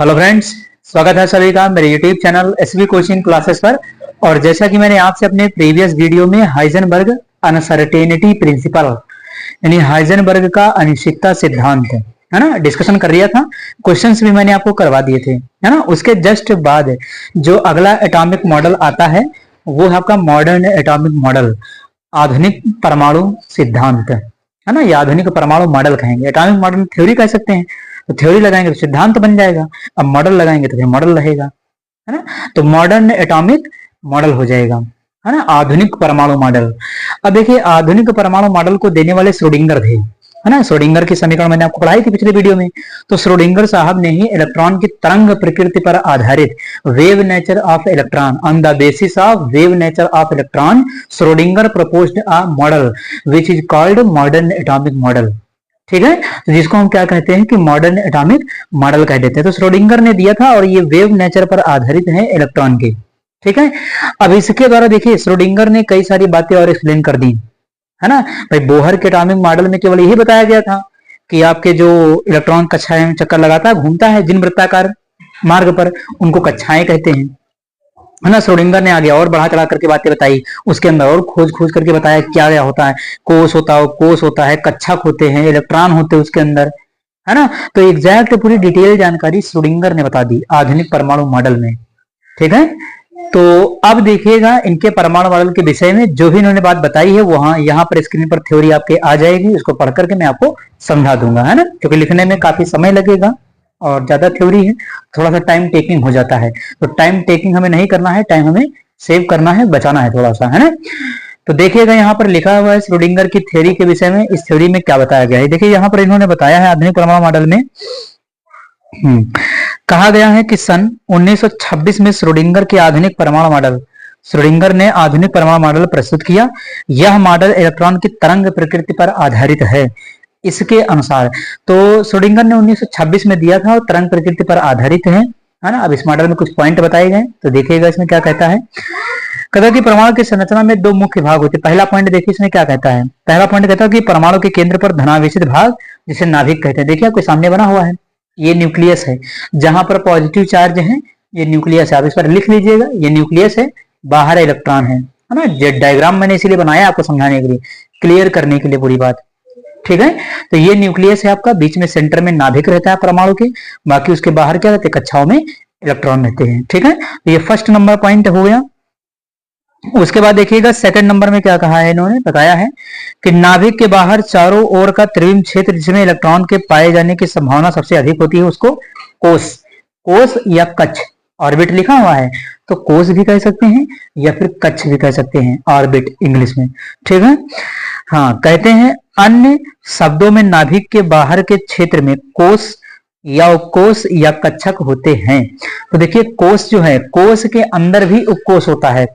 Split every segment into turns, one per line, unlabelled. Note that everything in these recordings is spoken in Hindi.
हेलो फ्रेंड्स, स्वागत है सभी का मेरे YouTube channel SV coaching classes पर। और जैसा कि मैंने आपसे अपने प्रीवियस वीडियो में हाइजेनबर्ग अनसर्टेनिटी प्रिंसिपल यानी हाइजेनबर्ग का अनिश्चितता सिद्धांत है ना डिस्कशन कर लिया था। क्वेश्चंस भी मैंने आपको करवा दिए थे, है ना। उसके जस्ट बाद जो अगला एटॉमिक मॉडल आता है वो है आपका मॉडर्न एटॉमिक मॉडल, आधुनिक परमाणु सिद्धांत, है ना। ये आधुनिक परमाणु मॉडल कहेंगे, एटॉमिक मॉडल थ्योरी कह सकते हैं। तो थ्योरी लगाएंगे तो सिद्धांत बन जाएगा, अब मॉडल लगाएंगे तो फिर मॉडल रहेगा, है ना। तो मॉडर्न एटॉमिक मॉडल हो जाएगा, है ना, आधुनिक परमाणु मॉडल। अब देखिए, आधुनिक परमाणु मॉडल को देने वाले श्रोडिंगर थे, है ना। श्रोडिंगर की समीकरण मैंने आपको पढ़ाई थी पिछले वीडियो में। तो श्रोडिंगर साहब ने ही इलेक्ट्रॉन की तरंग प्रकृति पर आधारित wave nature of electron, on the basis of wave nature of electron Schrodinger proposed a model which is called modern atomic model. ठीक है, तो जिसको हम क्या कहते हैं कि मॉडर्न एटॉमिक मॉडल कह देते हैं। तो श्रोडिंगर ने दिया था और ये वेव नेचर पर आधारित है इलेक्ट्रॉन के। ठीक है, अब इसके द्वारा देखिए श्रोडिंगर ने कई सारी बातें और एक्सप्लेन कर दी, है ना। भाई बोहर के एटॉमिक मॉडल में केवल यही बताया गया था कि आपके जो इलेक्ट्रॉन कक्षाएं में चक्कर लगाता है, घूमता है जिन वृत्ताकार मार्ग पर, उनको कक्षाएं कहते हैं, है ना। श्रोडिंगर ने आगे और बढ़ा चढ़ा करके बातें बताई, उसके अंदर और खोज खोज करके बताया क्या क्या होता है, कोष होता है, कक्षक होते हैं, इलेक्ट्रॉन होते हैं उसके अंदर, है ना। तो एग्जैक्ट पूरी डिटेल जानकारी श्रोडिंगर ने बता दी आधुनिक परमाणु मॉडल में। ठीक है, तो अब देखिएगा इनके परमाणु मॉडल के विषय में जो भी इन्होंने बात बताई है वहां यहाँ पर स्क्रीन पर थ्योरी आपके आ जाएगी, उसको पढ़ करके मैं आपको समझा दूंगा, है ना। क्योंकि लिखने में काफी समय लगेगा और ज्यादा थ्योरी है, थोड़ा सा टाइम टेकिंग हो जाता है। तो टाइम टेकिंग हमें नहीं करना है, टाइम हमें सेव करना है, बचाना है थोड़ा सा, है ना। तो देखिएगा यहाँ पर लिखा हुआ है श्रोडिंगर की थ्योरी के विषय में, इस थ्योरी में क्या बताया गया है। देखिए यहाँ पर इन्होंने बताया है आधुनिक परमाणु मॉडल में कहा गया है कि सन 1926 में श्रोडिंगर के आधुनिक परमाणु मॉडल, श्रोडिंगर ने आधुनिक परमाणु मॉडल प्रस्तुत किया। यह मॉडल इलेक्ट्रॉन की तरंग प्रकृति पर आधारित है। इसके अनुसार तो श्रोडिंगर ने 1926 में दिया था और तरंग प्रकृति पर आधारित है ना। अब इस मॉडल में कुछ पॉइंट बताए गए, तो देखिएगा इसमें क्या कहता है। कहता कि परमाणु की संरचना में दो मुख्य भाग होते हैं। पहला पॉइंट देखिए इसमें क्या कहता है। पहला पॉइंट कहता है कि परमाणु के केंद्र पर धनावेशित भाग जिसे नाभिक कहते हैं। देखिए आपके सामने बना हुआ है, ये न्यूक्लियस है, जहां पर पॉजिटिव चार्ज है ये न्यूक्लियस है। आप इस पर लिख लीजिएगा, ये न्यूक्लियस है, बाहर इलेक्ट्रॉन है ना। ये डायग्राम मैंने इसीलिए बनाया आपको समझाने के लिए, क्लियर करने के लिए पूरी बात। ठीक है, तो ये न्यूक्लियस है आपका, बीच में सेंटर में नाभिक रहता है परमाणु के, बाकी उसके बाहर क्या रहते हैं, कक्षाओं में इलेक्ट्रॉन रहते हैं। ठीक है, तो ये फर्स्ट नंबर पॉइंट हो गया। उसके बाद देखिएगा सेकंड नंबर में क्या कहा है, इन्होंने बताया है कि नाभिक के बाहर चारों ओर का त्रिविम क्षेत्र जिसमें इलेक्ट्रॉन के पाए जाने की संभावना सबसे अधिक होती है उसको कोष या कक्ष, ऑर्बिट लिखा हुआ है तो कोष भी कह सकते हैं या फिर कक्ष भी कह सकते हैं, ऑर्बिट इंग्लिश में। ठीक है, हाँ कहते हैं अन्य शब्दों में नाभिक के बाहर के क्षेत्र में कोष या उपकोष या कक्षक होते हैं। तो देखिए कोष जो है, कोष के अंदर भी उपकोष होता है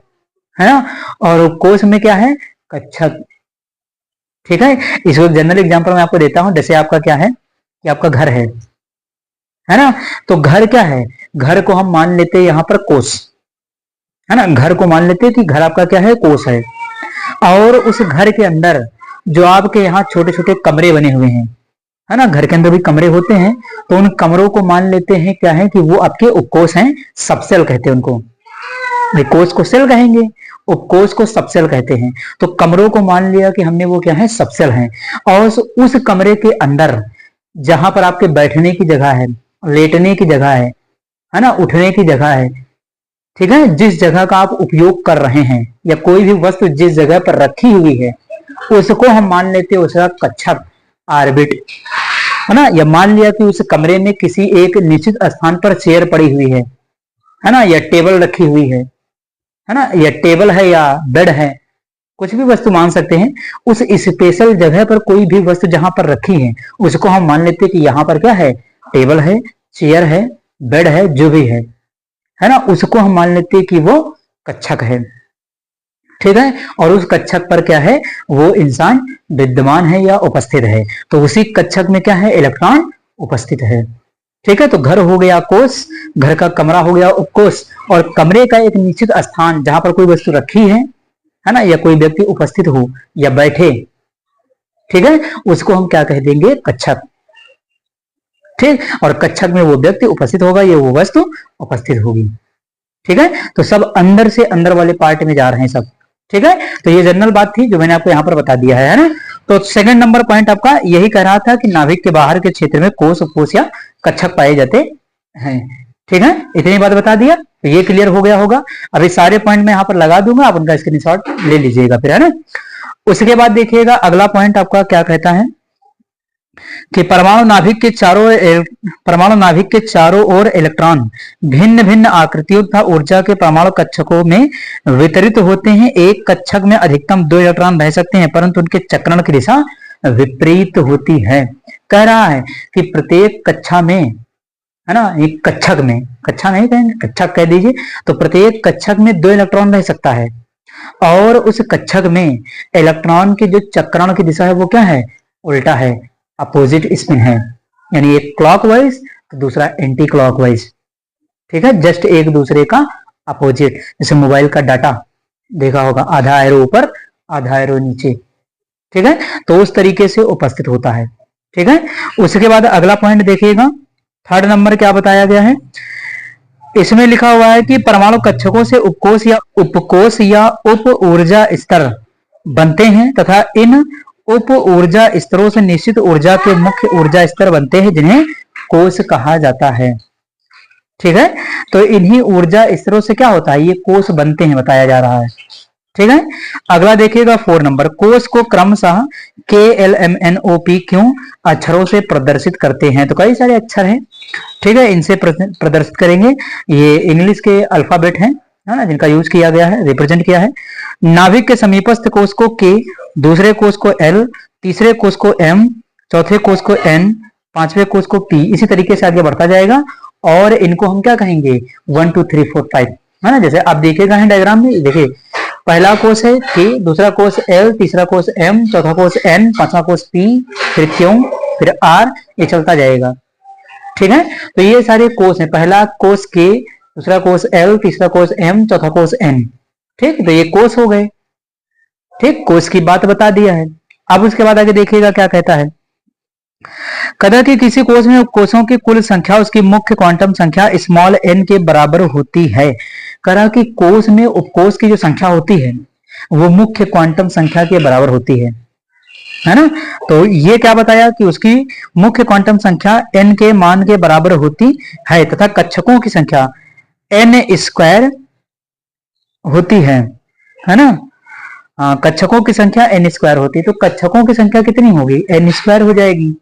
ना, और उपकोष में क्या है, कक्षक। ठीक है, इसको जनरल एग्जांपल मैं आपको देता हूं। जैसे आपका क्या है कि आपका घर है ना। तो घर क्या है, घर को हम मान लेते हैं यहाँ पर कोष, है ना। घर को मान लेते हैं कि घर आपका क्या है, कोष है। और उस घर के अंदर जो आपके यहाँ छोटे छोटे कमरे बने हुए हैं, है ना, घर के अंदर भी कमरे होते हैं, तो उन कमरों को मान लेते हैं क्या है कि वो आपके उपकोष हैं, सबसेल कहते हैं उनको। कोष को सेल कहेंगे, उपकोष को सबसेल कहते हैं। तो कमरों को मान लिया कि हमने वो क्या है, सबसेल हैं। और उस कमरे के अंदर जहां पर आपके बैठने की जगह है, लेटने की जगह है ना, उठने की जगह है, ठीक है, जिस जगह का आप उपयोग कर रहे हैं या कोई भी वस्तु जिस जगह पर रखी हुई है उसको हम मान लेते हैं उसका कक्षक, ऑर्बिट, है ना। या मान लिया कि उस कमरे में किसी एक निश्चित स्थान पर चेयर पड़ी हुई है ना, या टेबल रखी हुई है ना, या टेबल है या बेड है, कुछ भी वस्तु मान सकते हैं। उस स्पेशल जगह पर कोई भी वस्तु जहां पर रखी है उसको हम मान लेते हैं कि यहाँ पर क्या है, टेबल है, चेयर है, बेड है, जो भी है ना, उसको हम मान लेते हैं कि वो कक्षक है। ठीक है, और उस कक्षक पर क्या है, वो इंसान विद्यमान है या उपस्थित है। तो उसी कक्षक में क्या है, इलेक्ट्रॉन उपस्थित है। ठीक है, तो घर हो गया कोष, घर का कमरा हो गया उपकोष, और कमरे का एक निश्चित स्थान जहां पर कोई वस्तु रखी है ना, या कोई व्यक्ति उपस्थित हो या बैठे, ठीक है, उसको हम क्या कह देंगे, कक्षक। ठीक, और कक्षक में वो व्यक्ति उपस्थित होगा, ये वो वस्तु उपस्थित होगी। ठीक है, तो सब अंदर से अंदर वाले पार्ट में जा रहे हैं सब। ठीक है, तो ये जनरल बात थी जो मैंने आपको यहाँ पर बता दिया है ना। तो सेकंड नंबर पॉइंट आपका यही कह रहा था कि नाभिक के बाहर के क्षेत्र में कोष, उपकोष या कक्षक पाए जाते हैं। ठीक है, इतनी बात बता दिया, तो ये क्लियर हो गया होगा। अभी सारे पॉइंट मैं यहाँ पर लगा दूंगा, आप उनका स्क्रीनशॉट ले लीजिएगा फिर, है ना। उसके बाद देखिएगा अगला पॉइंट आपका क्या कहता है कि परमाणु नाभिक के चारों ओर इलेक्ट्रॉन भिन्न भिन्न आकृतियों तथा ऊर्जा के परमाणु कक्षकों में वितरित होते हैं। एक कक्षक में अधिकतम 2 इलेक्ट्रॉन रह सकते हैं, परंतु उनके चक्रण की दिशा विपरीत होती है। कह रहा है कि प्रत्येक कक्षा में, है ना, एक कक्षक में, कक्षा नहीं कहेंगे, कक्षक कह दीजिए, तो प्रत्येक कक्षक में 2 इलेक्ट्रॉन रह सकता है, और उस कक्षक में इलेक्ट्रॉन की जो चक्रण की दिशा है वो क्या है, उल्टा है, अपोजिट स्पिन है, यानी एक क्लॉकवाइज तो दूसरा एंटी क्लॉकवाइज। ठीक है, जस्ट एक दूसरे का अपोजिट। जैसे मोबाइल का डाटा देखा होगा, आधा एरो ऊपर आधा एरो नीचे। ठीक है, तो उस तरीके से उपस्थित होता है। ठीक है, उसके बाद अगला पॉइंट देखिएगा, थर्ड नंबर क्या बताया गया है, इसमें लिखा हुआ है कि परमाणु कक्षकों से उपकोष या उप ऊर्जा स्तर बनते हैं तथा इन उप ऊर्जा स्तरों से निश्चित ऊर्जा के मुख्य ऊर्जा स्तर बनते हैं, जिन्हें कोष कहा जाता है। ठीक है, तो इन्हीं ऊर्जा स्तरों से क्या होता है, ये कोष बनते हैं, बताया जा रहा है। ठीक है, अगला देखिएगा 4 नंबर, कोष को क्रमशः KLMNOP अक्षरों से प्रदर्शित करते हैं। तो कई सारे अक्षर हैं, ठीक है, इनसे प्रदर्शित करेंगे। ये इंग्लिश के अल्फाबेट हैं, है ना, जिनका यूज किया गया है, रिप्रेजेंट किया है। नाभिक के समीपस्थ कोष को K, दूसरे कोष को L, तीसरे कोष को M, चौथे कोष को N, पांचवें कोष को P, इसी तरीके से आगे बढ़ता जाएगा। और इनको हम क्या कहेंगे, 1 2 3 4 5, है ना। जैसे आप देखिएगा है डायग्राम में, देखिए पहला कोष है K, दूसरा कोष L, तीसरा कोष M, चौथा कोष N, पांचवा कोष P, फिर Q, फिर R, ये चलता जाएगा। ठीक है, तो ये सारे कोष हैं, पहला कोष K, दूसरा कोष L, तीसरा कोष M, चौथा कोष N। ठीक, तो ये कोष हो गए। ठीक, कोष की बात बता दिया है। अब उसके बाद आगे देखिएगा क्या कहता है, कदा कि किसी कोष में उपकोषों की कुल संख्या उसकी मुख्य क्वांटम संख्या स्मॉल n के बराबर होती है। कदा कि कोष में उपकोष की जो संख्या होती है वो मुख्य क्वांटम संख्या के बराबर होती है ना। तो ये क्या बताया कि उसकी मुख्य क्वांटम संख्या n के मान के बराबर होती है तथा कक्षकों की संख्या n² होती है ना। कक्षकों की संख्या n² होती है, तो कक्षकों की संख्या कितनी होगी, n² हो जाएगी,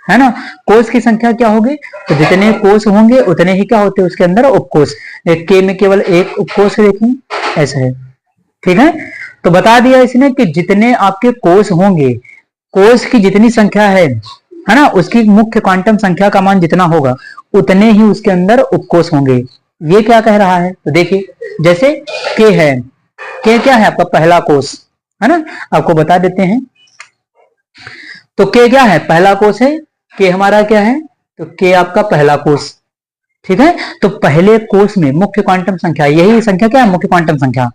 है ना। कोष की संख्या क्या होगी, तो जितने कोष होंगे उतने ही क्या होते हैं उसके अंदर उपकोष। एक K में केवल एक उपकोष है, देखिए ऐसा है। ठीक है, तो बता दिया इसने कि जितने आपके कोष होंगे, कोष की जितनी संख्या है ना, उसकी मुख्य क्वांटम संख्या का मान जितना होगा उतने ही उसके अंदर उपकोष होंगे। ये क्या कह रहा है, तो देखिए जैसे K है, K क्या है आपका पहला कोष, है ना, आपको बता देते हैं। तो K क्या है, पहला कोष है, K हमारा क्या है, तो K आपका पहला कोष। ठीक है, तो पहले कोष में मुख्य क्वांटम संख्या, यही संख्या क्या है, मुख्य क्वांटम संख्या।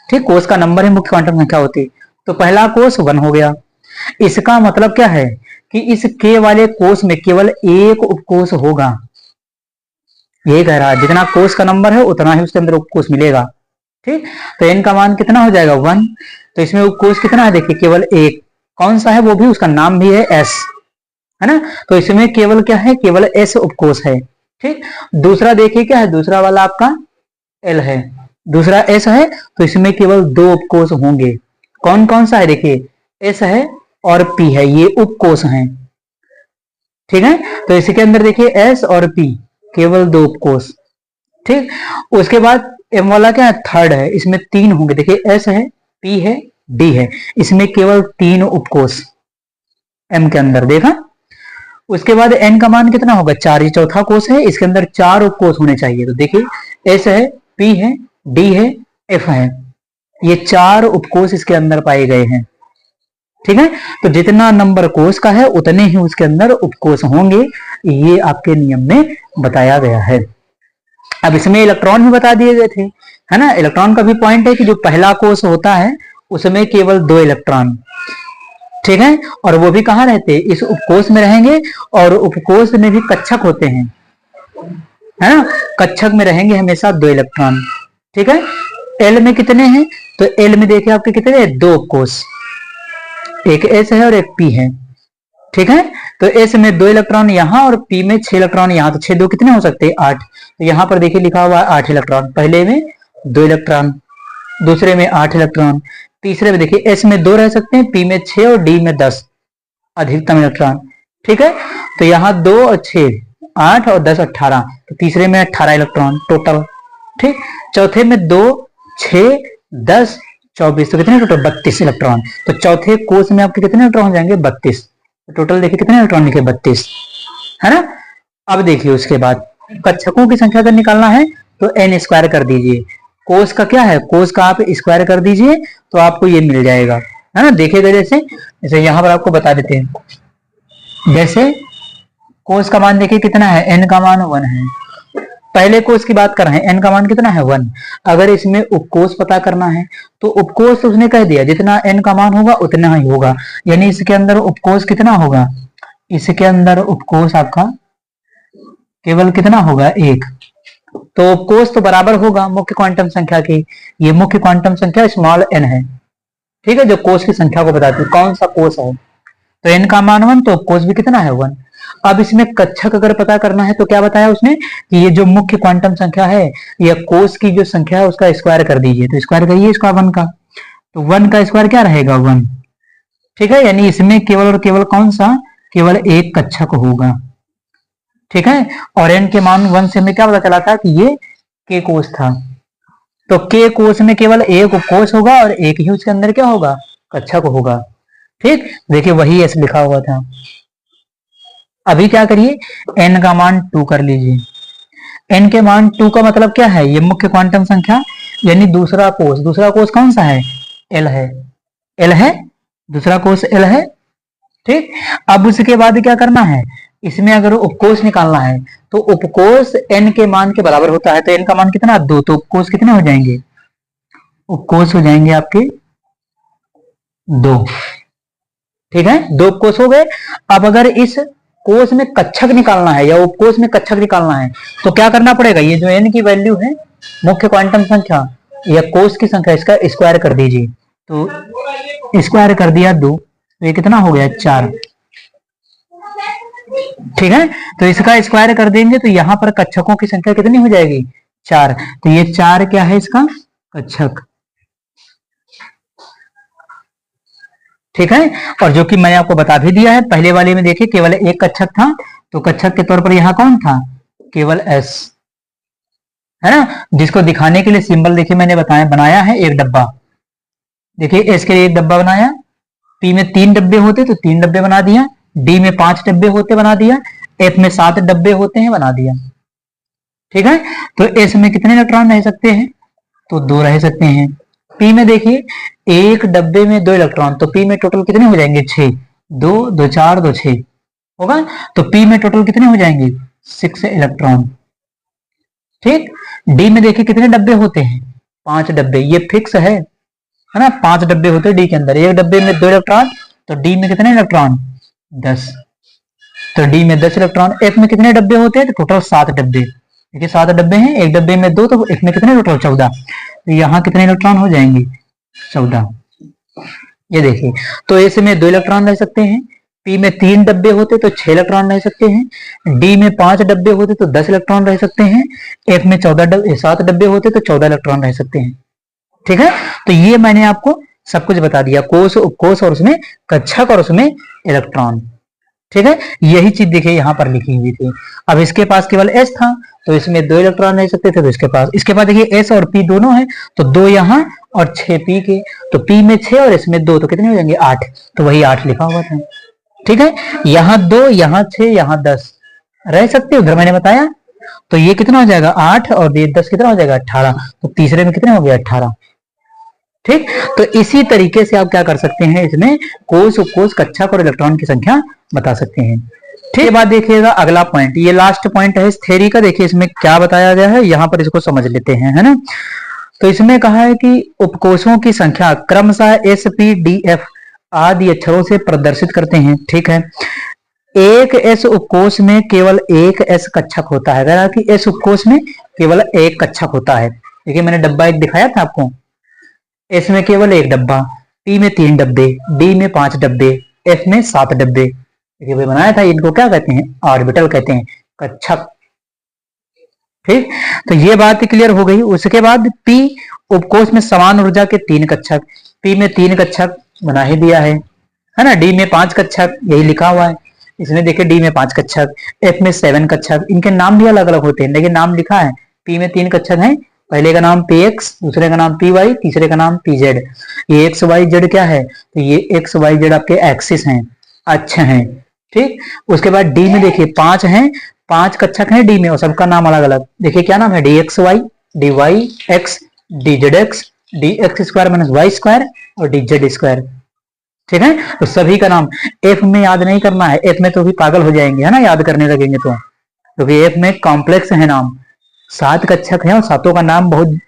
ठीक, कोष का नंबर ही मुख्य क्वांटम संख्या होती है। तो पहला कोष 1 हो गया। इसका मतलब क्या है कि इस K वाले कोष में केवल एक उपकोष होगा। ये कह रहा है जितना कोष का नंबर है उतना ही उसके अंदर उपकोष मिलेगा। ठीक, तो n का मान कितना हो जाएगा 1। तो इसमें उपकोष कितना है, देखिए केवल एक। कौन सा है, वो भी उसका नाम भी है S, है ना। तो इसमें केवल क्या है, केवल S उपकोष है। ठीक, दूसरा देखिए क्या है, दूसरा वाला आपका L है, दूसरा S है, तो इसमें केवल 2 उपकोष होंगे। कौन कौन सा है, देखिए S है और P है, ये उपकोष हैं। ठीक है, तो इसके अंदर देखिए S और P केवल 2 उपकोष। ठीक, उसके बाद M वाला क्या है, थर्ड है, इसमें 3 होंगे। देखिए S है, P है, D है, इसमें केवल 3 उपकोष M के अंदर, देखा। उसके बाद N का मान कितना होगा, 4, ये चौथा कोष है, इसके अंदर 4 उपकोष होने चाहिए। तो देखिए S है, P है, D है, F है, ये 4 उपकोष इसके अंदर पाए गए हैं। ठीक है, तो जितना नंबर कोष का है उतने ही उसके अंदर उपकोष होंगे, ये आपके नियम में बताया गया है। अब इसमें इलेक्ट्रॉन भी बता दिए गए थे, है ना। इलेक्ट्रॉन का भी पॉइंट है कि जो पहला कोष होता है उसमें केवल 2 इलेक्ट्रॉन, ठीक है, और वो भी कहाँ रहते हैं, इस उपकोष में रहेंगे, और उपकोष में भी कक्षक होते हैं, है ना, कक्षक में रहेंगे हमेशा 2 इलेक्ट्रॉन। ठीक है, एल में कितने हैं, तो एल में देखिए आपके कितने हैं, 2 उपकोष, एक एस है और एक पी है। ठीक है, तो एस में 2 इलेक्ट्रॉन यहाँ और पी में 6 इलेक्ट्रॉन यहाँ, तो 6 2 कितने हो सकते हैं, 8। तो यहाँ पर देखिए लिखा हुआ है 8 इलेक्ट्रॉन, पहले में 2 इलेक्ट्रॉन, दूसरे में 8 इलेक्ट्रॉन, तीसरे में देखिए एस में 2 रह सकते हैं, पी में 6 और डी में 10 अधिकतम इलेक्ट्रॉन। ठीक है, तो यहाँ 2 और 6 8 और 10 18, तो तीसरे में 18 इलेक्ट्रॉन टोटल। ठीक, चौथे में 2 6 10 24, तो कितने टोटल 32 इलेक्ट्रॉन। तो चौथे कोष में आपके कितने इलेक्ट्रॉन हो जाएंगे, 32। तो टोटल देखिए कितने इलेक्ट्रॉन लिखे, 32, है ना। अब देखिए उसके बाद कक्षकों की संख्या अगर निकालना है तो n स्क्वायर कर दीजिए, कोष का क्या है, कोष का आप स्क्वायर कर दीजिए तो आपको ये मिल जाएगा, है ना। देखिएगा जैसे यहाँ पर आपको बता देते हैं, जैसे कोष का मान देखिए कितना है, n का मान 1 है। पहले कोष की बात कर रहे हैं, n का मान कितना है 1। अगर इसमें उपकोष पता करना है तो उपकोष उसने कह दिया जितना n का मान होगा उतना ही होगा, यानी इसके अंदर उपकोष कितना होगा, इसके अंदर उपकोष आपका केवल कितना होगा, 1। तो उपकोष तो बराबर होगा मुख्य क्वांटम संख्या की, ये मुख्य क्वांटम संख्या स्मॉल n है। ठीक है, जो कोष की संख्या को बताती है कौन सा कोष है, तो n का मान 1, तो उपकोष भी कितना है 1। अब इसमें कक्षक अगर पता करना है तो क्या बताया उसने कि ये जो मुख्य क्वांटम संख्या है या कोष की जो संख्या है उसका स्क्वायर कर दीजिए, तो स्क्वायर करिए इसका 1 का, तो 1 का स्क्वायर क्या रहेगा, 1। ठीक है, यानी इसमें केवल और केवल कौन सा, केवल एक कक्षक होगा। ठीक है, और n के मान 1 से हमें क्या पता चला था कि ये k कोष था, तो k कोष में केवल एक उपकोष होगा और एक ही उसके अंदर क्या होगा, कक्षक होगा। ठीक, देखिए वही ऐसे लिखा हुआ था। अभी क्या करिए, n का मान 2 कर लीजिए, n के मान 2 का मतलब क्या है, ये मुख्य क्वांटम संख्या यानी दूसरा कोष कौन सा है, l है, दूसरा कोष l है। ठीक, अब उसके बाद क्या करना है, इसमें अगर उपकोष निकालना है तो उपकोष n के मान के बराबर होता है, तो n का मान कितना 2, तो उपकोष कितने हो जाएंगे, उपकोष हो जाएंगे आपके 2। ठीक है, 2 उपकोष हो गए। अब अगर इस कोष में कक्षक निकालना है या उपकोष में कक्षक निकालना है तो क्या करना पड़ेगा, ये जो n की वैल्यू है मुख्य क्वांटम संख्या या कोष की संख्या, इसका स्क्वायर कर दीजिए, तो स्क्वायर कर दिया 2, तो ये कितना हो गया 4। ठीक है, तो इसका स्क्वायर कर देंगे तो यहाँ पर कक्षकों की संख्या कितनी हो जाएगी, 4। तो ये 4 क्या है इसका कक्षक। ठीक है, और जो कि मैंने आपको बता भी दिया है, पहले वाले में देखिए केवल एक कक्षक था, तो कक्षक के तौर पर यहाँ कौन था, केवल s, है ना, जिसको दिखाने के लिए सिंबल देखिए मैंने बनाया है एक डब्बा। देखिए s के लिए एक डब्बा बनाया, p में 3 डब्बे होते तो 3 डब्बे बना दिया, d में 5 डब्बे होते बना दिया, f में 7 डब्बे होते हैं बना दिया। ठीक है, तो s में कितने इलेक्ट्रॉन रह सकते हैं, तो 2 रह सकते हैं। p में देखिए एक डब्बे में 2 इलेक्ट्रॉन, तो p में टोटल कितने हो जाएंगे 6, 2 2 4 2 6 होगा, तो p में टोटल कितने हो जाएंगे 6 इलेक्ट्रॉन। ठीक, d में देखिए कितने डब्बे होते हैं 5 डब्बे, ये फिक्स है ना, 5 डब्बे होते हैं डी के अंदर, एक डब्बे में 2 इलेक्ट्रॉन, तो डी में कितने इलेक्ट्रॉन 10, तो डी में 10 इलेक्ट्रॉन। एफ में कितने डब्बे होते हैं, तो टोटल 7 डब्बे, देखिए 7 डब्बे हैं, एक डब्बे में 2, तो एफ में कितने टोटल 14, तो यहाँ कितने इलेक्ट्रॉन हो जाएंगे 14। ये देखिए, तो एस में 2 इलेक्ट्रॉन रह सकते हैं, पी में 3 डब्बे होते तो 6 इलेक्ट्रॉन रह सकते हैं, डी में 5 डब्बे होते तो 10 इलेक्ट्रॉन रह सकते हैं, एफ में 7 डब्बे होते तो 14 इलेक्ट्रॉन रह सकते हैं। ठीक है, तो ये मैंने आपको सब कुछ बता दिया, कोष उपकोष और उसमें कक्षक और उसमें इलेक्ट्रॉन। ठीक है, यही चीज देखिए यहाँ पर लिखी हुई थी। अब इसके पास केवल एस था तो इसमें 2 इलेक्ट्रॉन रह सकते थे, तो इसके पास देखिए एस और पी दोनों है, तो 2 यहाँ और 6 पी के, तो पी में 6 और इसमें 2, तो कितने हो जाएंगे 8, तो वही 8 लिखा हुआ था। ठीक है, यहाँ 2 यहाँ 6 यहाँ 10 रह सकते हो, उधर मैंने बताया, तो ये कितना हो जाएगा 8 और 10 कितना हो जाएगा 18, तो तीसरे में कितने हो गया 18। ठीक, तो इसी तरीके से आप क्या कर सकते हैं, इसमें कोष उपकोष कक्षक और इलेक्ट्रॉन की संख्या बता सकते हैं। ठीक, बात देखिएगा अगला पॉइंट, ये लास्ट पॉइंट है इस थ्योरी का, देखिए इसमें क्या बताया गया है, यहाँ पर इसको समझ लेते हैं, है ना। तो इसमें कहा है कि उपकोषों की संख्या क्रमशः एस पी डी एफ आदि अक्षरों से प्रदर्शित करते हैं। ठीक है, एक एस उपकोष में केवल एक एस कक्षक होता है। अगर कि एस उपकोष में केवल एक कक्षक होता है। देखिए मैंने डब्बा एक दिखाया था आपको, एस में केवल एक डब्बा, पी में 3 डब्बे, डी में 5 डब्बे, एफ में 7 डब्बे। देखिए भाई बनाया था, इनको क्या कहते हैं? ऑर्बिटल कहते हैं, कक्षक। ठीक, तो ये बात क्लियर हो गई। उसके बाद पी उपकोष में समान ऊर्जा के 3 कक्षक, पी में 3 कक्षक बना ही दिया है ना। डी में 5 कक्षक, यही लिखा हुआ है इसमें, देखिए डी में 5 कक्षक, एफ में 7 कक्षक। इनके नाम भी अलग अलग होते हैं, लेकिन नाम लिखा है। पी में 3 कक्षक है, पहले का नाम पी एक्स, दूसरे का नाम पी वाई, तीसरे का नाम पी जेड। ये एक्स वाई जेड क्या है? तो ये एक्स वाई जेड आपके एक्सिस हैं, अच्छे हैं। ठीक, उसके बाद डी में देखिए 5 हैं, 5 कक्षक हैं डी में, और सबका नाम अलग अलग। देखिए क्या नाम है? D X Y, D Y X, D Z X, D X square minus Y square और डी जेड स्क्वायर। ठीक है, तो सभी का नाम। एफ में याद नहीं करना है, एफ में तो भी पागल हो जाएंगे है ना, याद करने लगेंगे तो, क्योंकि एफ में कॉम्प्लेक्स है नाम, 7 कक्षक है और सातों का नाम बहुत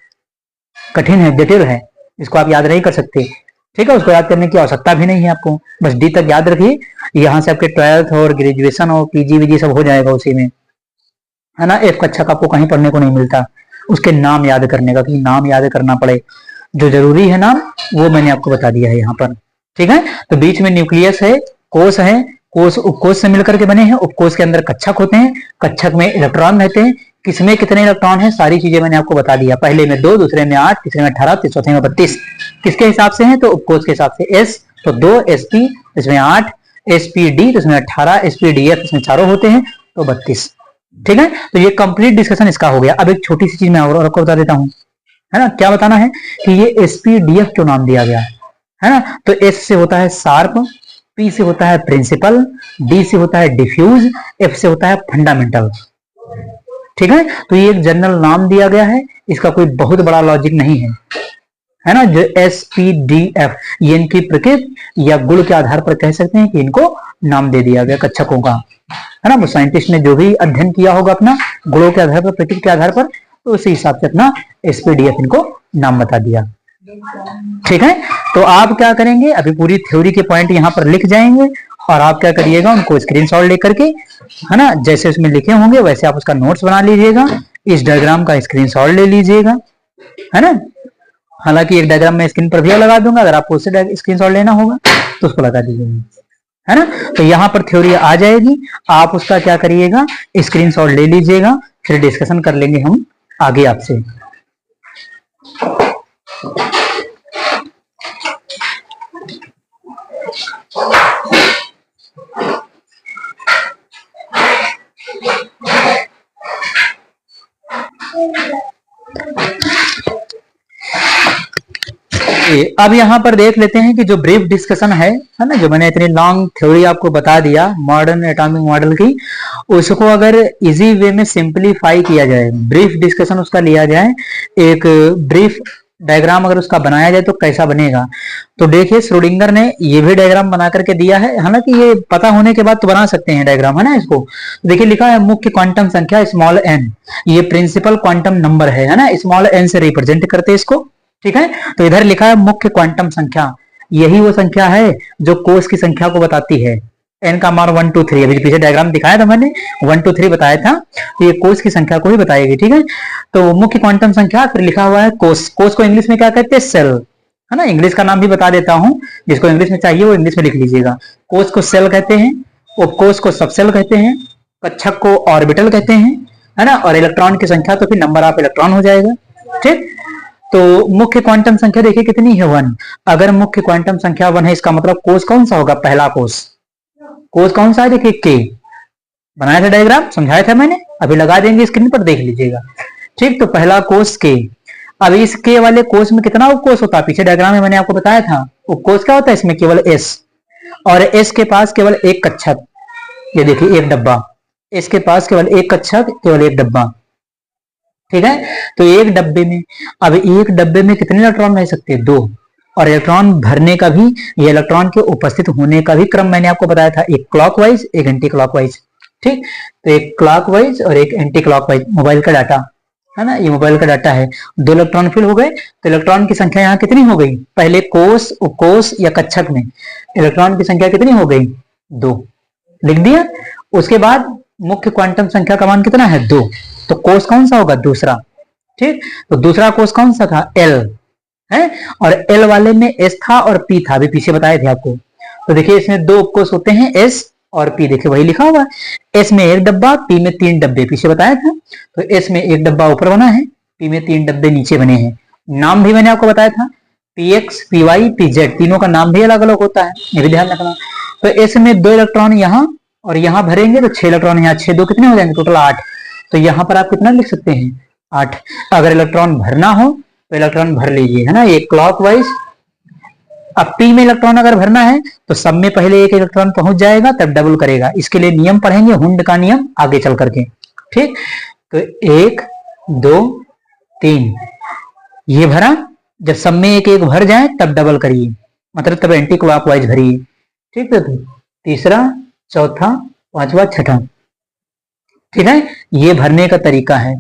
कठिन है, जटिल है, इसको आप याद नहीं कर सकते। ठीक है, उसको याद करने की आवश्यकता भी नहीं है आपको, बस डी तक याद रखिए। यहाँ से आपके 12th और ग्रेजुएशन और पीजी वीजी सब हो जाएगा उसी में, है ना। एफ कक्षक आपको कहीं पढ़ने को नहीं मिलता, उसके नाम याद करने का, कि नाम याद करना पड़े। जो जरूरी है नाम वो मैंने आपको बता दिया है यहाँ पर। ठीक है, तो बीच में न्यूक्लियस है, कोष है, कोष उपकोष से मिलकर के बने हैं, उपकोष के अंदर कक्षक होते हैं, कक्षक में इलेक्ट्रॉन रहते हैं। किसमें कितने इलेक्ट्रॉन है, सारी चीजें मैंने आपको बता दिया। पहले में 2, दूसरे में 8, तीसरे में 18, चौथे में 32। किसके हिसाब से है? तो उपकोष के हिसाब से। एस तो 2 एसपी, इसमें 8 एसपीडी, तो इसमें 18 एसपीडीएफ, इसमें चारों होते हैं तो 32। ठीक है, तो ये कंप्लीट डिस्कशन इसका हो गया। अब एक छोटी सी चीज मैं और आपको बता देता हूँ, है ना। क्या बताना है कि ये एसपीडीएफ क्यों नाम दिया गया है ना। तो एस से होता है शार्प, पी से होता है प्रिंसिपल, डी से होता है डिफ्यूज, एफ से होता है फंडामेंटल। ठीक है, तो ये एक जनरल नाम दिया गया है, इसका कोई बहुत बड़ा लॉजिक नहीं है ना। जो एस पी डी एफ, ये इनकी प्रकृति या गुण के आधार पर कह सकते हैं कि इनको नाम दे दिया गया कक्षकों का, है ना। वो साइंटिस्ट ने जो भी अध्ययन किया होगा अपना गुणों के आधार पर, प्रकृति के आधार पर, तो उसी हिसाब से अपना एसपीडीएफ इनको नाम बता दिया। ठीक है, तो आप क्या करेंगे, अभी पूरी थ्योरी के पॉइंट यहाँ पर लिख जाएंगे और आप क्या करिएगा, उनको स्क्रीनशॉट लेकर के, है ना, जैसे उसमें लिखे होंगे वैसे आप उसका नोट्स बना लीजिएगा। इस डायग्राम का स्क्रीनशॉट ले लीजिएगा, है ना। हालांकि एक डायग्राम मैं स्क्रीन पर भी लगा दूंगा, अगर आपको उससे स्क्रीनशॉट लेना होगा तो उसको लगा दीजिएगा, है ना। तो यहाँ पर थ्योरी आ जाएगी, आप उसका क्या करिएगा, स्क्रीनशॉट ले लीजिएगा, फिर डिस्कशन कर लेंगे हम आगे आपसे। अब यहाँ पर देख लेते हैं कि जो ब्रीफ डिस्कशन है ना, जो मैंने इतनी लॉन्ग थ्योरी आपको बता दिया मॉडर्न एटॉमिक मॉडल की, उसको अगर इजी वे में सिंपलीफाई किया जाए, ब्रीफ डिस्कशन उसका लिया जाए, एक ब्रीफ डायग्राम अगर उसका बनाया जाए तो कैसा बनेगा। तो देखिए श्रोडिंगर ने ये भी डायग्राम बना करके दिया है, हालांकि ये पता होने के बाद तो बना सकते हैं डायग्राम, है ना। इसको देखिए लिखा है मुख्य क्वांटम संख्या स्मॉल एन, ये प्रिंसिपल क्वांटम नंबर है ना, स्मॉल एन से रिप्रेजेंट करते हैं इसको। ठीक है, तो इधर लिखा है मुख्य क्वांटम संख्या, यही वो संख्या है जो कोष की संख्या को बताती है। एन का मान 1 2 3, अभी पीछे डायग्राम दिखाया था मैंने, 1 2 3 बताया था, तो ये कोष की संख्या को ही बताएगी। ठीक है, तो मुख्य क्वांटम संख्या, फिर लिखा हुआ है कोष। कोष को इंग्लिश में क्या कहते हैं? सेल, है ना। इंग्लिश का नाम भी बता देता हूं, जिसको इंग्लिश में चाहिए वो इंग्लिश में लिख लीजिएगा। कोष को सेल कहते हैं, उपकोष को सबसेल कहते हैं, कक्षक को ऑर्बिटल कहते हैं, है ना। और इलेक्ट्रॉन की संख्या तो फिर नंबर ऑफ इलेक्ट्रॉन हो जाएगा। ठीक, तो मुख्य क्वांटम संख्या देखिए कितनी है, 1। अगर मुख्य क्वांटम संख्या 1 है, इसका मतलब कोष कौन सा होगा? पहला कोष। कोष कौन सा है? देखिए के, बनाया था डायग्राम, समझाया था मैंने, अभी लगा देंगे स्क्रीन पर, देख लीजिएगा। ठीक, तो पहला कोष के। अब इस के वाले कोष में कितना उपकोष होता है? पीछे डायग्राम में मैंने आपको बताया था, उपकोष क्या होता है इसमें? केवल एस, और एस के पास केवल एक कक्षक, ये देखिए एक डब्बा, एस के पास केवल एक कक्षक, केवल एक डब्बा। ठीक है, तो एक डब्बे में, अब एक डब्बे में कितने इलेक्ट्रॉन रह सकते हैं? 2। और इलेक्ट्रॉन भरने का भी, ये इलेक्ट्रॉन के उपस्थित होने का भी क्रम मैंने आपको बताया था, एक क्लॉकवाइज एक एंटी क्लॉकवाइज। ठीक, तो एक क्लॉकवाइज और एक एंटी क्लॉकवाइज, मोबाइल का डाटा। है ना, ये मोबाइल का डाटा है। 2 इलेक्ट्रॉन फिल हो गए, तो इलेक्ट्रॉन की संख्या यहाँ कितनी हो गई? पहले कोष, उपकोष या कक्षक में इलेक्ट्रॉन की संख्या कितनी हो गई? 2, लिख दिया। उसके बाद मुख्य क्वांटम संख्या का मान कितना है? 2, तो कोष कौन सा होगा? दूसरा। ठीक, तो दूसरा कोष कौन सा था? एल है, और एल वाले में एस था और पी था, अभी पीछे बताए थे आपको। तो देखिए इसमें 2 उपकोष होते हैं, एस और पी, देखिए वही लिखा हुआ है। एस में 1 डब्बा, पी में 3 डब्बे, पीछे बताया था। तो एस में 1 डब्बा ऊपर बना है, पी में 3 डब्बे नीचे बने हैं। नाम भी मैंने आपको बताया था, P X, P Y, P Z, तीनों का नाम भी अलग अलग होता है, ये भी ध्यान रखना। तो एस में 2 इलेक्ट्रॉन यहाँ और यहाँ भरेंगे तो 6 इलेक्ट्रॉन यहाँ, 6 2 कितने हो जाएंगे? टोटल 8। तो यहाँ पर आप कितना लिख सकते हैं? 8। अगर इलेक्ट्रॉन भरना हो तो इलेक्ट्रॉन भर लीजिए, है ना, ये क्लॉकवाइज। अब पी में इलेक्ट्रॉन अगर भरना है तो सब में पहले 1 इलेक्ट्रॉन पहुंच जाएगा, तब डबल करेगा। इसके लिए नियम पढ़ेंगे, हुंड का नियम आगे चल करके। ठीक, तो 1 2 3 ये भरा, जब सब में 1 1 भर जाए तब डबल करिए, मतलब तब एंटी क्लॉकवाइज भरिए। ठीक है, तो तीसरा, चौथा, पांचवा, छठा। ठीक है, ये भरने का तरीका है।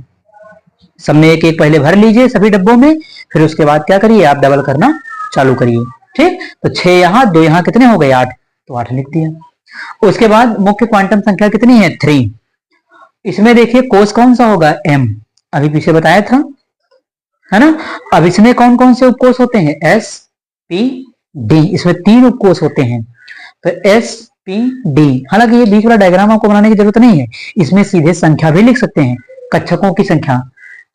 सब में 1 1 पहले भर लीजिए सभी डब्बों में, फिर उसके बाद क्या करिए? आप डबल करना चालू करिए। ठीक, तो 6 यहाँ, 2 यहाँ, कितने हो गए? 8, तो 8 लिख दिया। उसके बाद मुख्य क्वांटम संख्या कितनी है? 3। इसमें देखिए कोष कौन सा होगा? एम, अभी पीछे बताया था, है ना। अब इसमें कौन कौन से उपकोष होते हैं? एस, पी, डी, इसमें 3 उपकोष होते हैं। तो एस, पी, डी, हालांकि ये बीच वाला डायग्राम आपको बनाने की जरूरत नहीं है, इसमें सीधे संख्या भी लिख सकते हैं, कक्षकों की संख्या,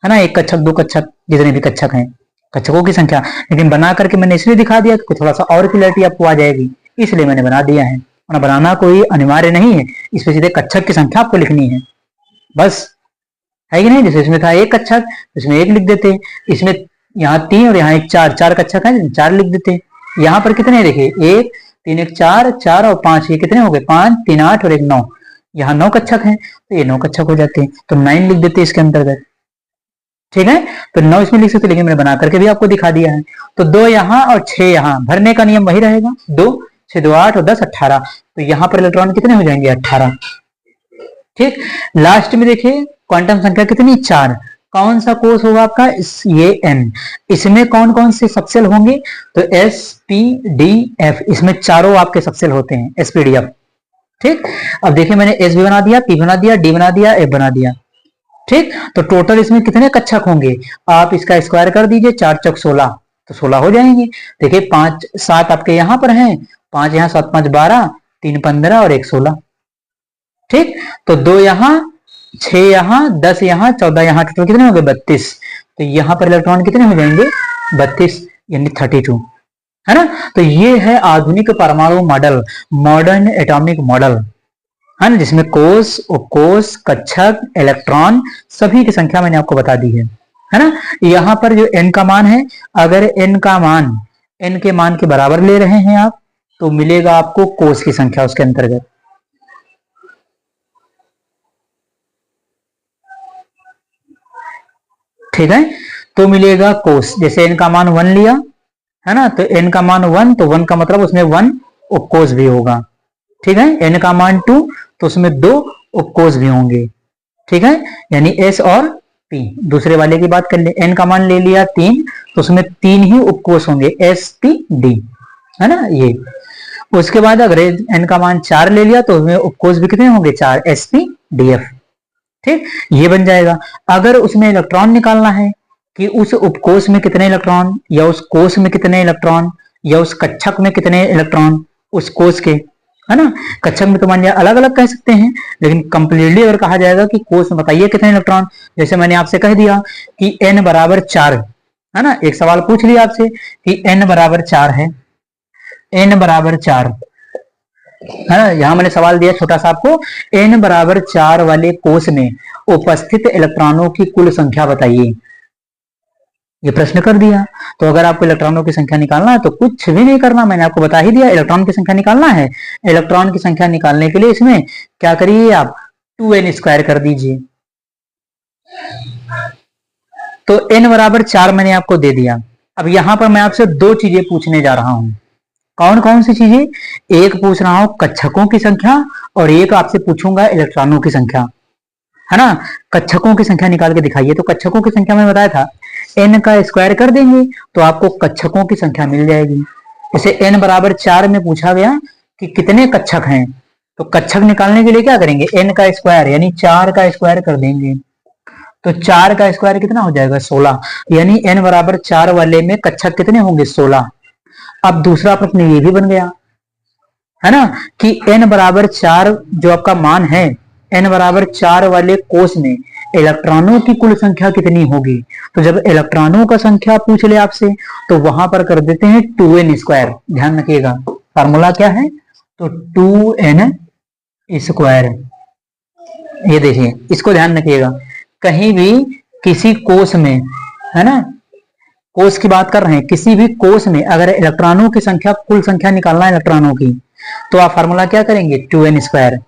है ना, 1 कक्षक, 2 कक्षक, जितने भी कक्षक हैं, कक्षकों की संख्या। लेकिन बना करके मैंने इसलिए दिखा दिया कि थोड़ा सा और क्लियरिटी आपको आ जाएगी, इसलिए मैंने बना दिया है, वरना बनाना कोई अनिवार्य नहीं है। इसमें सीधे कक्षक की संख्या आपको लिखनी है, बस, है कि नहीं। जैसे इसमें था 1 कक्षक, इसमें 1 लिख देते, इसमें यहाँ 3 और यहाँ 1 4, 4 कक्षक है, 4 लिख देते। यहाँ पर कितने देखिए? 1 3 1 4, 4 और 5, ये कितने हो गए? 5 3 8 और 1 9, यहाँ 9 कक्षक हैं, तो ये 9 कक्षक हो जाते हैं, तो 9 लिख देते इसके अंतर्गत। ठीक है, तो 9 इसमें लिख सकते, लेकिन मैंने बना करके भी आपको दिखा दिया है। तो 2 यहाँ और 6 यहाँ, भरने का नियम वही रहेगा, 2 6 2 8 और 10 18, तो यहाँ पर इलेक्ट्रॉन कितने हो जाएंगे? 18। ठीक, लास्ट में देखिए क्वांटम संख्या कितनी? 4। कौन सा कोष होगा आपका? ये एन। इसमें कौन कौन से सबसेल होंगे? तो एस, पी, डी, एफ, इसमें चारों आपके सबसेल होते हैं, एसपीडीएफ। ठीक, अब देखिए मैंने एस भी बना दिया, पी बना दिया, डी बना दिया, एफ बना दिया। ठीक, तो टोटल इसमें कितने कक्षक होंगे? आप इसका स्क्वायर कर दीजिए, 4 चौक 16, तो 16 हो जाएंगे। देखिए 5 7 आपके यहाँ पर हैं, 5 यहाँ, 7 5 12, 3 15 और 1 16। ठीक, तो 2 यहाँ, 6 यहाँ, 10 यहाँ, 14 यहाँ, टोटल कितने होंगे? 32। तो यहाँ पर इलेक्ट्रॉन कितने हो जाएंगे? 32, यानी 32, है ना। तो ये है आधुनिक परमाणु मॉडल, मॉडर्न एटॉमिक मॉडल, है ना, जिसमें कोष, उपकोष, कक्षक, इलेक्ट्रॉन, सभी की संख्या मैंने आपको बता दी है ना। यहाँ पर जो n का मान है, अगर n का मान n के मान के बराबर ले रहे हैं आप, तो मिलेगा आपको कोष की संख्या उसके अंतर्गत। ठीक है, तो मिलेगा कोष। जैसे n का मान 1 लिया, है ना, तो n का मान 1, तो 1 का मतलब उसमें 1 उपकोष भी होगा। ठीक है, n का मान 2, तो उसमें 2 उपकोष भी होंगे। ठीक है, यानी s और p। दूसरे वाले की बात कर ले, n का मान ले लिया 3, तो उसमें 3 ही उपकोष होंगे, s, p, d, है ना, ये। उसके बाद अगर n का मान 4 ले लिया, तो उसमें उपकोष भी कितने होंगे? 4, s, p, d, f। ठीक, ये बन जाएगा। अगर उसमें इलेक्ट्रॉन निकालना है कि उस उपकोष में कितने इलेक्ट्रॉन, या उस कोष में कितने इलेक्ट्रॉन, या उस कक्षक में कितने इलेक्ट्रॉन, उस कोष के, है ना। कक्षक में तो मान लिया अलग अलग कह सकते हैं, लेकिन कंप्लीटली अगर कहा जाएगा कि कोष में बताइए कितने इलेक्ट्रॉन, जैसे मैंने आपसे कह दिया कि n बराबर 4, है ना, एक सवाल पूछ लिया आपसे कि n बराबर 4 है, n बराबर 4, है ना। यहां मैंने सवाल दिया छोटा सा आपको, n बराबर 4 वाले कोष में उपस्थित इलेक्ट्रॉनों की कुल संख्या बताइए, ये प्रश्न कर दिया। तो अगर आपको इलेक्ट्रॉनों की संख्या निकालना है तो कुछ भी नहीं करना, मैंने आपको बता ही दिया, इलेक्ट्रॉन की संख्या निकालना है। इलेक्ट्रॉन की संख्या निकालने के लिए इसमें क्या करिए आप, 2n स्क्वायर कर दीजिए। तो n बराबर 4 मैंने आपको दे दिया। अब यहां पर मैं आपसे 2 चीजें पूछने जा रहा हूं। कौन कौन सी चीजें? एक पूछ रहा हूं कक्षकों की संख्या, और एक आपसे पूछूंगा इलेक्ट्रॉनों की संख्या। है ना। कक्षकों की संख्या निकाल के दिखाइए, तो कक्षकों की संख्या मैंने बताया था n का स्क्वायर कर देंगे तो आपको कक्षकों की संख्या मिल जाएगी। जैसे n बराबर 4 में पूछा गया कि कितने कक्षक हैं, तो कक्षक निकालने के लिए क्या करेंगे, n का स्क्वायर यानी 4 का स्क्वायर कर देंगे, तो 4 का स्क्वायर कितना हो जाएगा 16, यानी n बराबर 4 वाले में कक्षक कितने होंगे 16। अब दूसरा प्रश्न ये भी बन गया है ना कि n बराबर 4 जो आपका मान है, n बराबर 4 वाले कोष में इलेक्ट्रॉनों की कुल संख्या कितनी होगी। तो जब इलेक्ट्रॉनों का संख्या पूछ ले आपसे तो वहां पर कर देते हैं 2n स्क्वायर। ध्यान रखिएगा फार्मूला क्या है, तो 2n स्क्वायर। ये देखिए इसको ध्यान रखिएगा, कहीं भी किसी कोष में, है ना, कोष की बात कर रहे हैं, किसी भी कोष में अगर इलेक्ट्रॉनों की संख्या, कुल संख्या निकालना है इलेक्ट्रॉनों की, तो आप फार्मूला क्या करेंगे 2n स्क्वायर।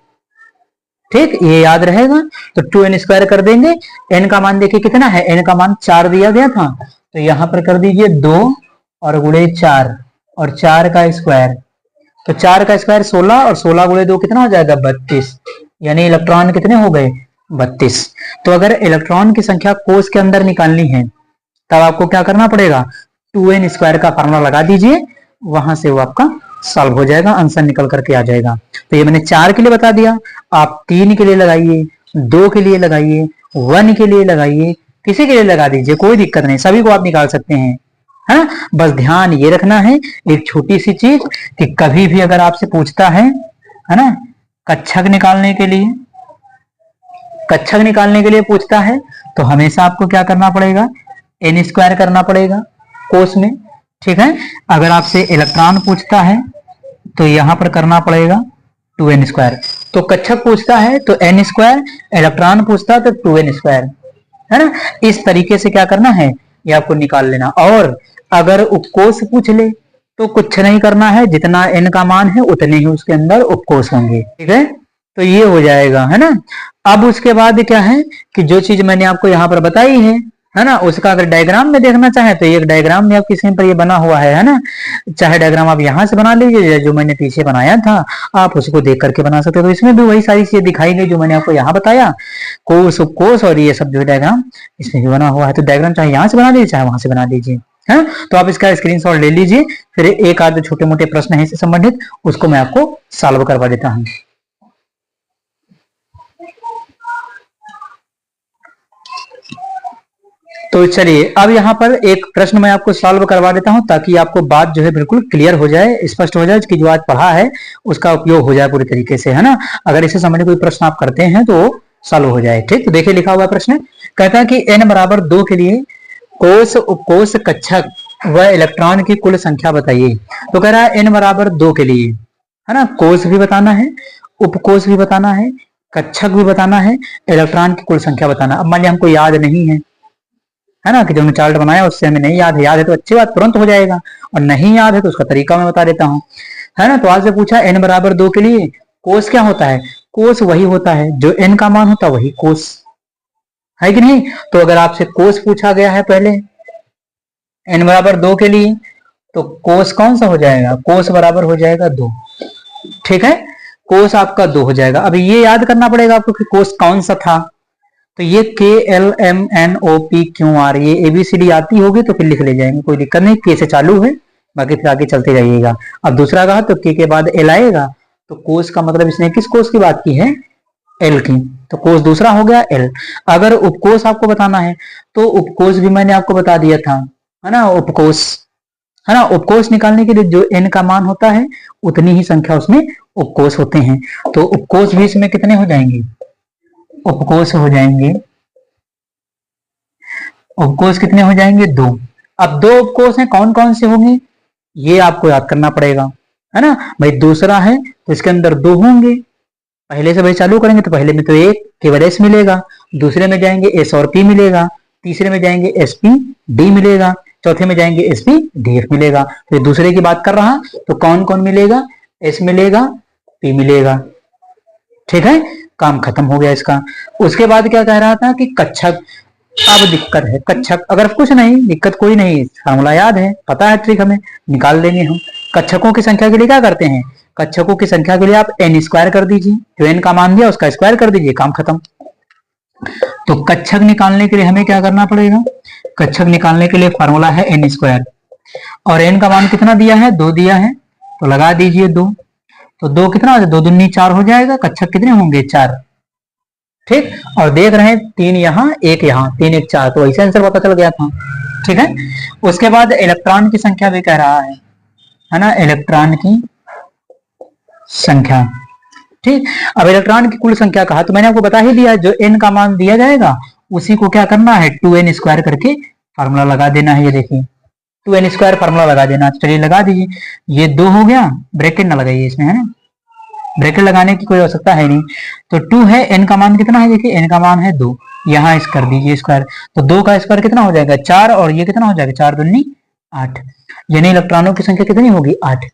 ठीक, ये याद रहेगा। तो 2n स्क्वायर कर देंगे, n का मान देखिए कितना है, n का मान 4 दिया गया था, तो यहां पर कर दीजिए 2 और गुणे 4 और 4 का स्क्वायर, तो 4 का स्क्वायर 16 और 16 गुणे 2 कितना हो जाएगा 32, यानी इलेक्ट्रॉन कितने हो गए 32। तो अगर इलेक्ट्रॉन की संख्या कोष के अंदर निकालनी है तब आपको क्या करना पड़ेगा, 2n स्क्वायर का फार्मूला लगा दीजिए, वहां से वो आपका सॉल्व हो जाएगा, आंसर निकल करके आ जाएगा। तो ये मैंने 4 के लिए बता दिया, आप 3 के लिए लगाइए, 2 के लिए लगाइए, 1 के लिए लगाइए, किसी के लिए लगा दीजिए, कोई दिक्कत नहीं, सभी को आप निकाल सकते हैं, है ना। बस ध्यान ये रखना है एक छोटी सी चीज कि कभी भी अगर आपसे पूछता है ना, कक्षक निकालने के लिए, कक्षक निकालने के लिए पूछता है तो हमेशा आपको क्या करना पड़ेगा, n स्क्वायर करना पड़ेगा कोष में। ठीक है, अगर आपसे इलेक्ट्रॉन पूछता है तो यहां पर करना पड़ेगा 2n स्क्वायर। तो कक्षक पूछता है तो n स्क्वायर, इलेक्ट्रॉन पूछता है तो 2n स्क्वायर, है ना। इस तरीके से क्या करना है, ये आपको निकाल लेना। और अगर उपकोष पूछ ले तो कुछ नहीं करना है, जितना n का मान है उतने ही उसके अंदर उपकोष होंगे। ठीक है, तो ये हो जाएगा, है ना। अब उसके बाद क्या है कि जो चीज मैंने आपको यहाँ पर बताई है ना, उसका अगर डायग्राम में देखना चाहे तो एक डायग्राम में आपकी स्क्रीन पर ये बना हुआ है ना। चाहे डायग्राम आप यहाँ से बना लीजिए, जो मैंने पीछे बनाया था आप उसको देख करके बना सकते हो। तो इसमें भी वही सारी चीजें दिखाई गई जो मैंने आपको यहाँ बताया, कोष उपकोष और ये सब जो डायग्राम इसमें भी बना हुआ है। तो डायग्राम चाहे यहाँ से बना लीजिए चाहे वहां से बना लीजिए, है। तो आप इसका स्क्रीनशॉट ले लीजिए, फिर एक आध छोटे मोटे प्रश्न है इससे संबंधित, उसको मैं आपको सॉल्व करवा देता हूँ। तो चलिए अब यहाँ पर एक प्रश्न मैं आपको सॉल्व करवा देता हूं ताकि आपको बात जो है बिल्कुल क्लियर हो जाए, स्पष्ट हो जाए कि जो आज पढ़ा है उसका उपयोग हो जाए पूरी तरीके से, है ना। अगर इससे संबंधित कोई प्रश्न आप करते हैं तो सॉल्व हो जाए। ठीक, तो देखिए लिखा हुआ प्रश्न कहता है कि n बराबर 2 के लिए कोष उपकोष कक्षक व इलेक्ट्रॉन की कुल संख्या बताइए। तो कह रहा है n बराबर 2 के लिए, है ना, कोष भी बताना है, उपकोष भी बताना है, कक्षक भी बताना है, इलेक्ट्रॉन की कुल संख्या बताना। अब मान लिया हमको याद नहीं है ना, कि जो हमने चार्ट बनाया उससे हमें नहीं याद है, याद है तो अच्छी बात तुरंत हो जाएगा, और नहीं याद है तो उसका तरीका मैं बता देता हूँ, है ना। तो आज से पूछा n बराबर 2 के लिए कोष क्या होता है, कोष वही होता है जो n का मान होता है वही कोष है कि नहीं। तो अगर आपसे कोष पूछा गया है पहले n बराबर 2 के लिए, तो कोष कौन सा हो जाएगा, कोष बराबर हो जाएगा 2। ठीक है, कोष आपका 2 हो जाएगा। अभी ये याद करना पड़ेगा आपको कि कोष कौन सा था, तो ये KLMNOPQR ये ABCD आती होगी तो फिर लिख ले जाएंगे, कोई दिक्कत नहीं, K से चालू है, बाकी फिर आगे चलते जाइएगा। अब दूसरा कहा तो K के बाद L आएगा, तो कोष का मतलब इसने किस कोष की बात की है, L की, तो कोष दूसरा हो गया L। अगर उपकोष आपको बताना है तो उपकोष भी मैंने आपको बता दिया था, है ना, उपकोष, है ना। उपकोष निकालने के लिए जो n का मान होता है उतनी ही संख्या उसमें उपकोष होते हैं। तो उपकोष भी इसमें कितने हो जाएंगे, उपकोष हो जाएंगे, उपकोष कितने हो जाएंगे 2। अब 2 उपकोष हैं, कौन कौन से होंगे ये आपको याद करना पड़ेगा, है ना। भाई दूसरा है तो इसके अंदर 2 होंगे, पहले से भाई चालू करेंगे तो पहले में तो एक केवल S मिलेगा, दूसरे में जाएंगे S और P मिलेगा, तीसरे में जाएंगे SPD मिलेगा, चौथे में जाएंगे SPDF मिलेगा। फिर दूसरे की बात कर रहा तो कौन कौन मिलेगा, S मिलेगा, P मिलेगा। ठीक है, काम खत्म हो गया इसका। उसके बाद क्या कह रहा था कि कक्षक, अब दिक्कत है कक्षक, अगर कुछ नहीं दिक्कत कोई नहीं, फार्मूला याद है, पता है ट्रिक, हमें निकाल देंगे हम। कक्षकों की संख्या के लिए क्या करते हैं, कक्षकों की संख्या के लिए आप n स्क्वायर कर दीजिए, जो n का मान दिया उसका स्क्वायर कर दीजिए, काम खत्म। तो कक्षक निकालने के लिए हमें क्या करना पड़ेगा, कक्षक निकालने के लिए फॉर्मूला है एन स्क्वायर, और एन का मान कितना दिया है, 2 दिया है, तो लगा दीजिए 2, तो 2 कितना हो जाए, 2 दूनी 4 हो जाएगा, कक्षक कितने होंगे 4, ठीक। और देख रहे हैं 3 यहाँ 1 यहाँ, 3 1 4, तो ऐसे आंसर पता चल गया था, ठीक है। उसके बाद इलेक्ट्रॉन की संख्या भी कह रहा है ना, इलेक्ट्रॉन की संख्या, ठीक। अब इलेक्ट्रॉन की कुल संख्या कहा, तो मैंने आपको बता ही दिया, जो n का मान दिया जाएगा उसी को क्या करना है, 2n स्क्वायर करके फार्मूला लगा देना है। ये देखिए 2n स्क्वायर फार्मूला लगा देना, चलिए लगा दीजिए। ये 2 हो गया, ब्रैकेट ना लगाइए इसमें, है ना, ब्रैकेट लगाने की कोई आवश्यकता है नहीं। तो 2 है, n का मान कितना है, देखिए n का मान है 2, यहाँ इस कर दीजिए स्क्वायर, तो 2 का स्क्वायर कितना हो जाएगा 4, और ये कितना हो जाएगा 4 दूनी 8, यानी इलेक्ट्रॉनों की संख्या कितनी होगी 8,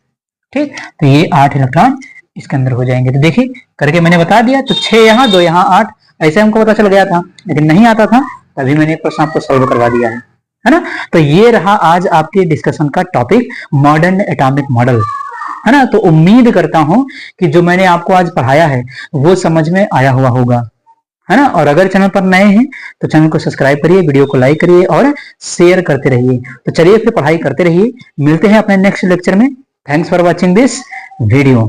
ठीक। तो ये 8 इलेक्ट्रॉन इसके अंदर हो जाएंगे। तो देखिए करके मैंने बता दिया, तो 6 यहाँ 2 यहाँ 8, ऐसे हमको पता चल गया था, लेकिन नहीं आता था तभी मैंने प्रश्न आपको सॉल्व करवा दिया है ना। तो ये रहा आज आपके डिस्कशन का टॉपिक, मॉडर्न एटॉमिक मॉडल, है ना। तो उम्मीद करता हूं कि जो मैंने आपको आज पढ़ाया है वो समझ में आया हुआ होगा, है ना। और अगर चैनल पर नए हैं तो चैनल को सब्सक्राइब करिए, वीडियो को लाइक करिए और शेयर करते रहिए। तो चलिए फिर पढ़ाई करते रहिए, मिलते हैं अपने नेक्स्ट लेक्चर में। Thanks for watching this video.